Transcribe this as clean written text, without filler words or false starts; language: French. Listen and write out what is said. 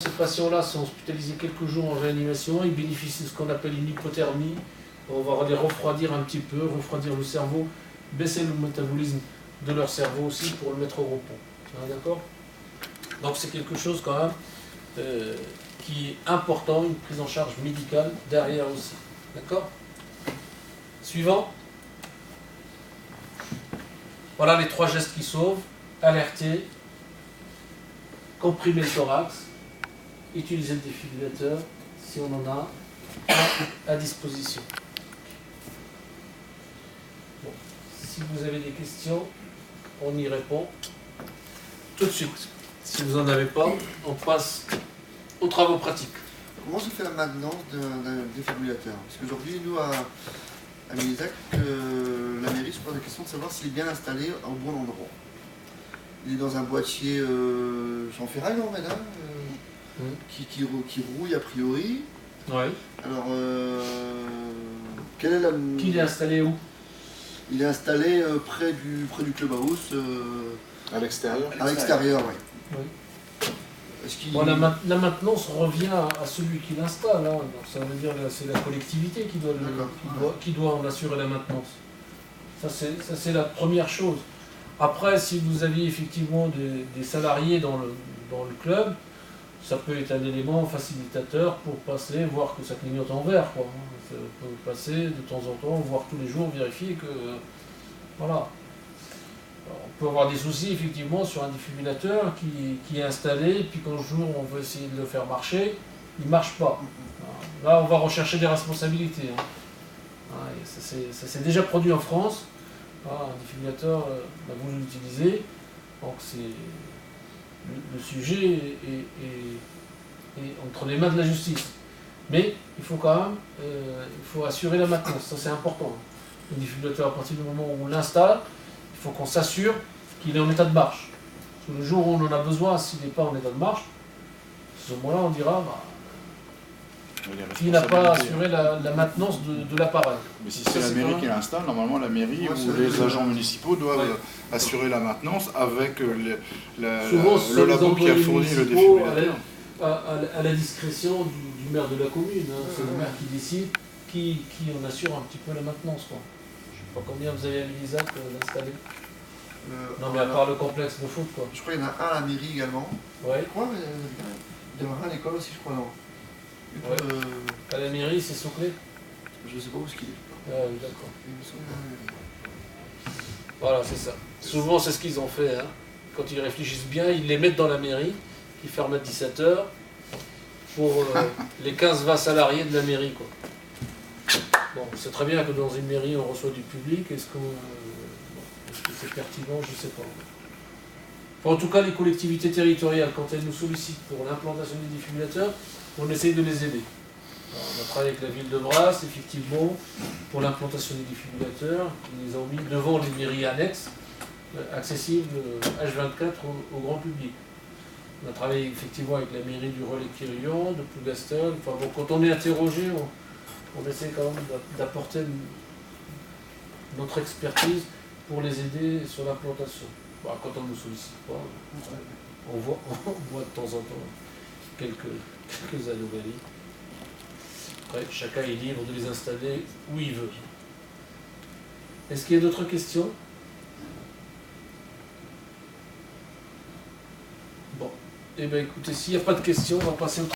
Ces patients-là sont hospitalisés quelques jours en réanimation, ils bénéficient de ce qu'on appelle une hypothermie. On va les refroidir un petit peu, refroidir le cerveau, baisser le métabolisme de leur cerveau aussi pour le mettre au repos. D'accord? Donc c'est quelque chose quand même qui est important, une prise en charge médicale derrière aussi. D'accord? Suivant. Voilà les 3 gestes qui sauvent. Alerter, comprimer le thorax, utiliser le défibrillateur si on en a à disposition. Bon. Si vous avez des questions, on y répond tout de suite. Si vous n'en avez pas, on passe aux travaux pratiques. Comment se fait la maintenance d'un défibrillateur? Parce qu'aujourd'hui, nous, à Milizac, la mairie se pose la question de savoir s'il est bien installé au bon endroit. Il est dans un boîtier en ferraille, non, madame qui rouille a priori. Oui. Alors, quelle est la... Qu'il est installé où? Il est installé près du clubhouse. À l'extérieur? À l'extérieur, oui. Bon, la maintenance revient à celui qui l'installe. Hein. Donc, ça veut dire que c'est la collectivité qui doit en assurer la maintenance. Ça, c'est la première chose. Après, si vous aviez effectivement des salariés dans le club, ça peut être un élément facilitateur pour passer, voir que ça clignote en vert, quoi. Ça peut passer de temps en temps, voir tous les jours, vérifier que... voilà. Alors, on peut avoir des soucis, effectivement, sur un défibrillateur qui est installé, puis qu'un jour, on veut essayer de le faire marcher, il ne marche pas. Là, on va rechercher des responsabilités. Hein. Ça s'est déjà produit en France. Un défibrillateur, vous l'utilisez, donc le sujet est entre les mains de la justice. Mais il faut quand même assurer la maintenance, ça c'est important. Le défibrillateur, à partir du moment où on l'installe, il faut qu'on s'assure qu'il est en état de marche. Parce que le jour où on en a besoin, s'il n'est pas en état de marche, à ce moment-là on dira il n'a pas assuré la maintenance de l'appareil. Mais si c'est la mairie qui l'installe, normalement la mairie ou les agents municipaux doivent assurer la maintenance avec le labo qui a fourni le défibrillateur. À la discrétion du maire de la commune. Hein. C'est le maire qui décide qui en assure un petit peu la maintenance. Quoi. Je ne sais pas combien vous avez à Milizac d'installer. Non mais à part le complexe de foot. Quoi. Je crois qu'il y en a un à la mairie également. Ouais. Je crois, il y en a un à l'école aussi, je crois, non. Ouais. À la mairie, c'est Soclé? Je ne sais pas où est-ce qu'il est. Ah oui, d'accord. Voilà, c'est ça. Souvent, c'est ce qu'ils ont fait. Hein. Quand ils réfléchissent bien, ils les mettent dans la mairie, ils ferment à 17h pour les 15-20 salariés de la mairie. Quoi. Bon, c'est très bien que dans une mairie, on reçoit du public. Est-ce que c'est pertinent? Je ne sais pas. Enfin, en tout cas, les collectivités territoriales, quand elles nous sollicitent pour l'implantation des défibrillateurs, on essaye de les aider. Alors, on a travaillé avec la ville de Brasse, effectivement, pour l'implantation des défibrillateurs. Ils les ont mis devant les mairies annexes, accessibles H24 au grand public. On a travaillé effectivement avec la mairie du Relais-Quirillon, de Plougastel. Enfin, bon, quand on est interrogé, on essaie quand même d'apporter notre expertise pour les aider sur l'implantation. Bon, quand on ne nous sollicite pas, on voit de temps en temps quelques anomalies. Après, chacun est libre de les installer où il veut. Est-ce qu'il y a d'autres questions? Bon. Eh bien écoutez, s'il n'y a pas de questions, on va passer au